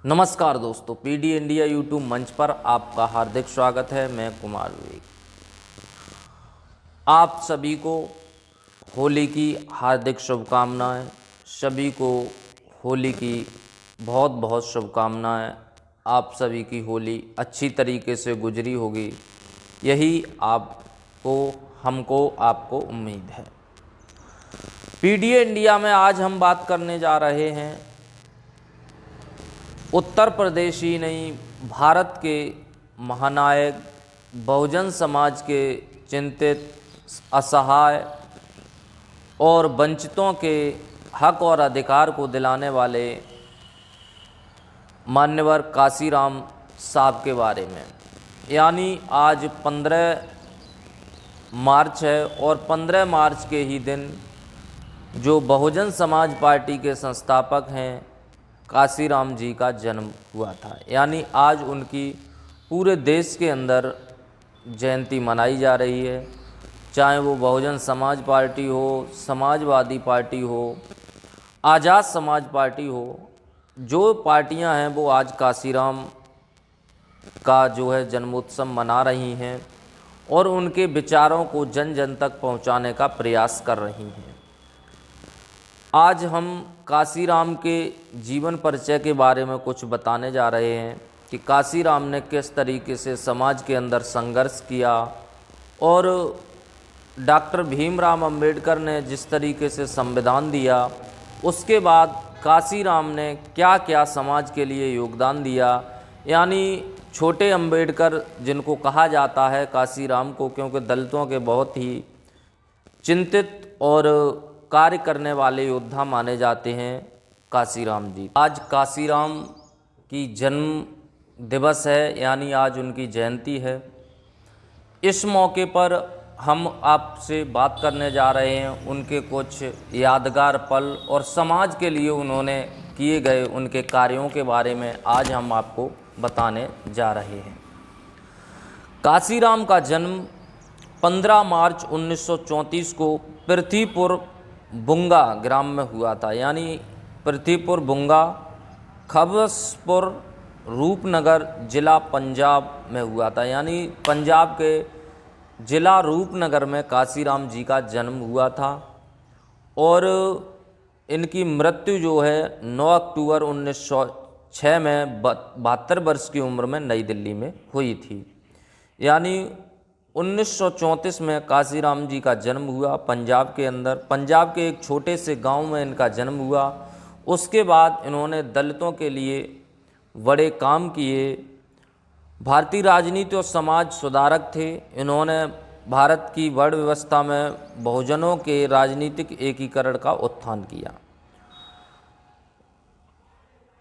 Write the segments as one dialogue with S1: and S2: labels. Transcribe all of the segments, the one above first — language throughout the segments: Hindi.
S1: नमस्कार दोस्तों, पीडी इंडिया यूट्यूब मंच पर आपका हार्दिक स्वागत है। मैं कुमार विवेक। आप सभी को होली की हार्दिक शुभकामनाएं। सभी को होली की बहुत बहुत शुभकामनाएं। आप सभी की होली अच्छी तरीके से गुजरी होगी, यही आपको उम्मीद है। पीडी इंडिया में आज हम बात करने जा रहे हैं उत्तर प्रदेश ही नहीं, भारत के महानायक, बहुजन समाज के चिंतित, असहाय और वंचितों के हक और अधिकार को दिलाने वाले मान्यवर काशीराम साहब के बारे में। यानी आज 15 मार्च है और 15 मार्च के ही दिन जो बहुजन समाज पार्टी के संस्थापक हैं काशीराम जी का जन्म हुआ था। यानी आज उनकी पूरे देश के अंदर जयंती मनाई जा रही है। चाहे वो बहुजन समाज पार्टी हो, समाजवादी पार्टी हो, आज़ाद समाज पार्टी हो, जो पार्टियां हैं वो आज काशीराम का जो है जन्मोत्सव मना रही हैं और उनके विचारों को जन जन तक पहुंचाने का प्रयास कर रही हैं। आज हम काशीराम के जीवन परिचय के बारे में कुछ बताने जा रहे हैं कि काशीराम ने किस तरीके से समाज के अंदर संघर्ष किया और डॉक्टर भीमराव अंबेडकर ने जिस तरीके से संविधान दिया, उसके बाद काशीराम ने क्या क्या समाज के लिए योगदान दिया। यानी छोटे अंबेडकर जिनको कहा जाता है काशीराम को, क्योंकि दलितों के बहुत ही चिंतित और कार्य करने वाले योद्धा माने जाते हैं काशीराम जी। आज काशीराम की जन्म दिवस है, यानी आज उनकी जयंती है। इस मौके पर हम आपसे बात करने जा रहे हैं उनके कुछ यादगार पल और समाज के लिए उन्होंने किए गए उनके कार्यों के बारे में आज हम आपको बताने जा रहे हैं। काशीराम का जन्म 15 मार्च 1934 को पृथ्वीपुर बुंगा ग्राम में हुआ था। यानी पृथ्वीपुर बुंगा, खबसपुर, रूपनगर जिला पंजाब में हुआ था। यानी पंजाब के जिला रूपनगर में काशीराम जी का जन्म हुआ था और इनकी मृत्यु जो है 9 अक्टूबर 1906 में 72 वर्ष की उम्र में नई दिल्ली में हुई थी। यानी 1934 में काशीराम जी का जन्म हुआ पंजाब के अंदर। पंजाब के एक छोटे से गांव में इनका जन्म हुआ। उसके बाद इन्होंने दलितों के लिए बड़े काम किए। भारतीय राजनीति और समाज सुधारक थे। इन्होंने भारत की वर्ण व्यवस्था में बहुजनों के राजनीतिक एकीकरण का उत्थान किया।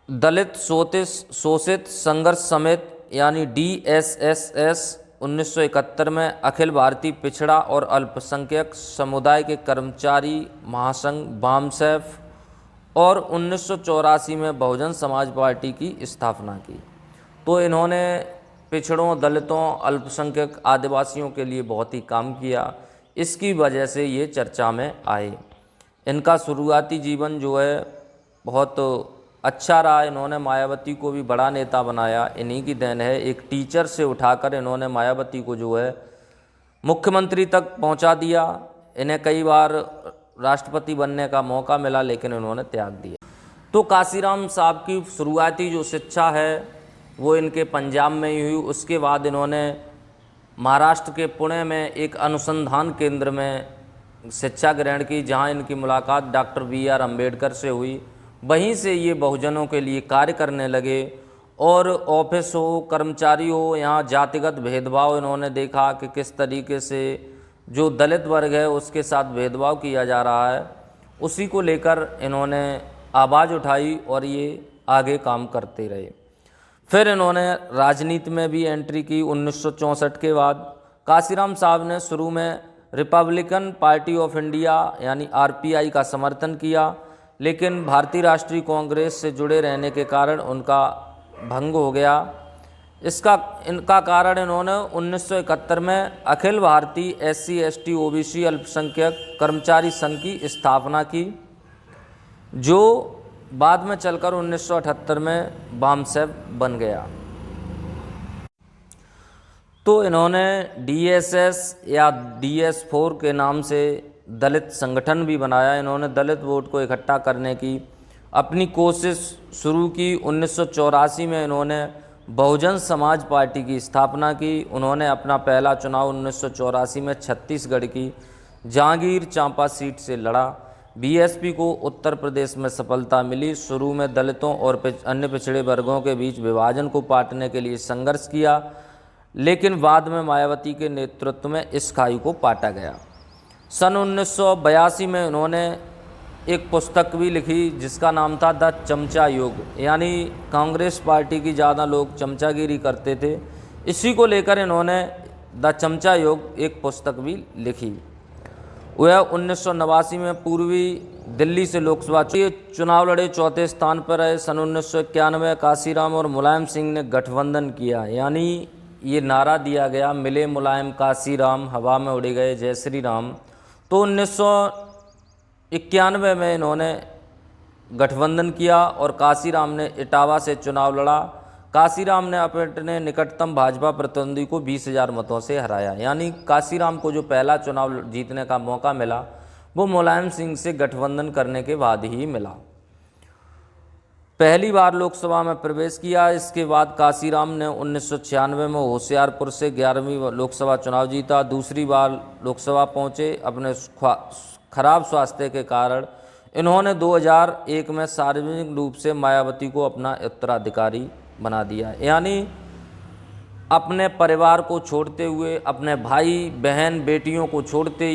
S1: दलित शोषित संघर्ष समिति यानी DSSS 1971 में अखिल भारतीय पिछड़ा और अल्पसंख्यक समुदाय के कर्मचारी महासंघ बामसेफ और 1984 में बहुजन समाज पार्टी की स्थापना की। तो इन्होंने पिछड़ों, दलितों, अल्पसंख्यक, आदिवासियों के लिए बहुत ही काम किया। इसकी वजह से ये चर्चा में आए। इनका शुरुआती जीवन जो है बहुत अच्छा रहा। इन्होंने मायावती को भी बड़ा नेता बनाया, इन्हीं की देन है। एक टीचर से उठाकर इन्होंने मायावती को जो है मुख्यमंत्री तक पहुंचा दिया। इन्हें कई बार राष्ट्रपति बनने का मौका मिला, लेकिन इन्होंने त्याग दिया। तो काशीराम साहब की शुरुआती जो शिक्षा है वो इनके पंजाब में ही हुई। उसके बाद इन्होंने महाराष्ट्र के पुणे में एक अनुसंधान केंद्र में शिक्षा ग्रहण की, जहां इनकी मुलाकात डॉक्टर BR अम्बेडकर से हुई। वहीं से ये बहुजनों के लिए कार्य करने लगे और ऑफिस हो, कर्मचारी हो, यहाँ जातिगत भेदभाव इन्होंने देखा कि किस तरीके से जो दलित वर्ग है उसके साथ भेदभाव किया जा रहा है। उसी को लेकर इन्होंने आवाज़ उठाई और ये आगे काम करते रहे। फिर इन्होंने राजनीति में भी एंट्री की 1964 के बाद। काशीराम साहब ने शुरू में रिपब्लिकन पार्टी ऑफ इंडिया यानी RPI का समर्थन किया, लेकिन भारतीय राष्ट्रीय कांग्रेस से जुड़े रहने के कारण उनका भंग हो गया। इनका कारण इन्होंने 1971 में Akhil Bharatiya SC ST OBC अल्पसंख्यक कर्मचारी संघ की स्थापना की, जो बाद में चलकर 1978 में बामसेफ बन गया। तो इन्होंने DSS या DS4 के नाम से दलित संगठन भी बनाया। इन्होंने दलित वोट को इकट्ठा करने की अपनी कोशिश शुरू की। 1984 में इन्होंने बहुजन समाज पार्टी की स्थापना की। उन्होंने अपना पहला चुनाव 1984 में छत्तीसगढ़ की जांगीर चांपा सीट से लड़ा। BSP को उत्तर प्रदेश में सफलता मिली। शुरू में दलितों और अन्य पिछड़े वर्गों के बीच विभाजन को पाटने के लिए संघर्ष किया, लेकिन बाद में मायावती के नेतृत्व में इस खाई को पाटा गया। सन 1982 में उन्होंने एक पुस्तक भी लिखी जिसका नाम था द चमचा युग, यानी कांग्रेस पार्टी की ज़्यादा लोग चमचागिरी करते थे, इसी को लेकर इन्होंने द चमचा युग एक पुस्तक भी लिखी। वह 1989 में पूर्वी दिल्ली से लोकसभा चुनाव लड़े, चौथे स्थान पर रहे। सन 1991 काशीराम और मुलायम सिंह ने गठबंधन किया, यानी ये नारा दिया गया, मिले मुलायम काशीराम, हवा में उड़ गए जय श्री राम। तो 1991 में इन्होंने गठबंधन किया और काशीराम ने इटावा से चुनाव लड़ा। काशीराम ने अपने निकटतम भाजपा प्रतिद्वंदी को 20,000 मतों से हराया, यानी काशीराम को जो पहला चुनाव जीतने का मौका मिला वो मुलायम सिंह से गठबंधन करने के बाद ही मिला। पहली बार लोकसभा में प्रवेश किया। इसके बाद काशीराम ने 1996 में होशियारपुर से 11वीं लोकसभा चुनाव जीता। दूसरी बार लोकसभा पहुंचे। अपने खराब स्वास्थ्य के कारण इन्होंने 2001 में सार्वजनिक रूप से मायावती को अपना उत्तराधिकारी बना दिया, यानी अपने परिवार को छोड़ते हुए, अपने भाई बहन बेटियों को छोड़ते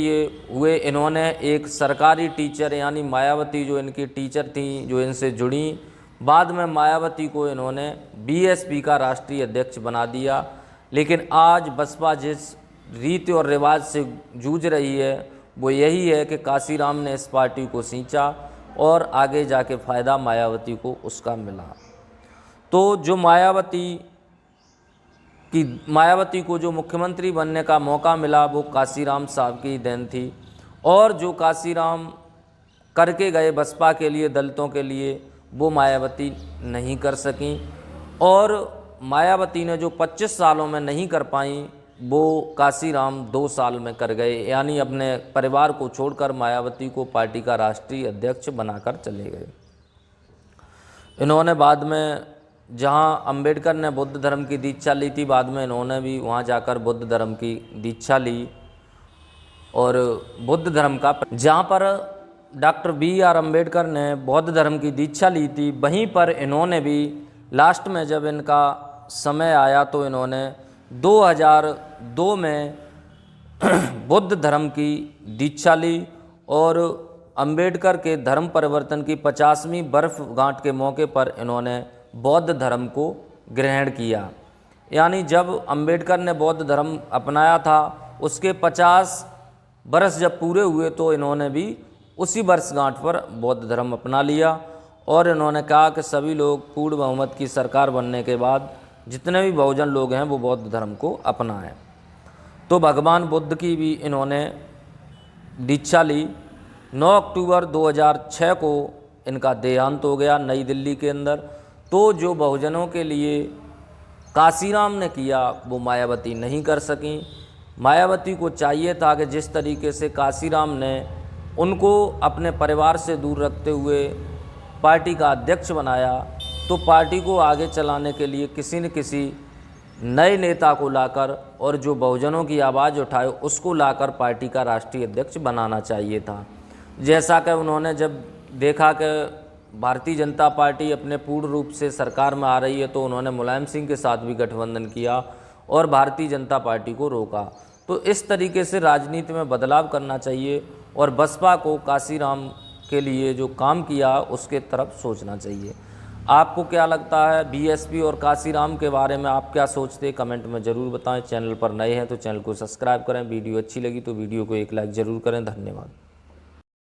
S1: हुए इन्होंने एक सरकारी टीचर, यानी मायावती जो इनकी टीचर थी, जो इनसे जुड़ी, बाद में मायावती को इन्होंने BSP का राष्ट्रीय अध्यक्ष बना दिया। लेकिन आज बसपा जिस रीति और रिवाज से जूझ रही है वो यही है कि काशीराम ने इस पार्टी को सींचा और आगे जाके फ़ायदा मायावती को उसका मिला। तो जो मायावती को जो मुख्यमंत्री बनने का मौका मिला वो काशीराम साहब की देन थी, और जो काशीराम करके गए बसपा के लिए, दलितों के लिए, वो मायावती नहीं कर सकी। और मायावती ने जो 25 सालों में नहीं कर पाई वो काशीराम 2 साल में कर गए, यानी अपने परिवार को छोड़कर मायावती को पार्टी का राष्ट्रीय अध्यक्ष बनाकर चले गए। इन्होंने बाद में, जहां अंबेडकर ने बुद्ध धर्म की दीक्षा ली थी, बाद में इन्होंने भी वहां जाकर बुद्ध धर्म की दीक्षा ली और बुद्ध धर्म का, जहां पर डॉक्टर BR अम्बेडकर ने बौद्ध धर्म की दीक्षा ली थी, वहीं पर इन्होंने भी लास्ट में जब इनका समय आया तो इन्होंने 2002 में बुद्ध धर्म की दीक्षा ली और अम्बेडकर के धर्म परिवर्तन की 50वीं वर्षगांठ के मौके पर इन्होंने बौद्ध धर्म को ग्रहण किया। यानी जब अम्बेडकर ने बौद्ध धर्म अपनाया था उसके 50 वर्ष जब पूरे हुए तो इन्होंने भी उसी वर्षगांठ पर बौद्ध धर्म अपना लिया और इन्होंने कहा कि सभी लोग पूर्ण बहुमत की सरकार बनने के बाद जितने भी बहुजन लोग हैं वो बौद्ध धर्म को अपनाएं। तो भगवान बुद्ध की भी इन्होंने दीक्षा ली। 9 अक्टूबर 2006 को इनका देहांत हो गया नई दिल्ली के अंदर। तो जो बहुजनों के लिए काशीराम ने किया वो मायावती नहीं कर सकी। मायावती को चाहिए था कि जिस तरीके से काशीराम ने उनको अपने परिवार से दूर रखते हुए पार्टी का अध्यक्ष बनाया, तो पार्टी को आगे चलाने के लिए किसी न किसी नए नेता को लाकर और जो बहुजनों की आवाज़ उठाए उसको लाकर पार्टी का राष्ट्रीय अध्यक्ष बनाना चाहिए था। जैसा कि उन्होंने जब देखा कि भारतीय जनता पार्टी अपने पूर्ण रूप से सरकार में आ रही है तो उन्होंने मुलायम सिंह के साथ भी गठबंधन किया और भारतीय जनता पार्टी को रोका। तो इस तरीके से राजनीति में बदलाव करना चाहिए और बसपा को काशीराम के लिए जो काम किया उसके तरफ सोचना चाहिए। आपको क्या लगता है BSP और काशीराम के बारे में, आप क्या सोचते हैं कमेंट में ज़रूर बताएं। चैनल पर नए हैं तो चैनल को सब्सक्राइब करें। वीडियो अच्छी लगी तो वीडियो को एक लाइक ज़रूर करें। धन्यवाद।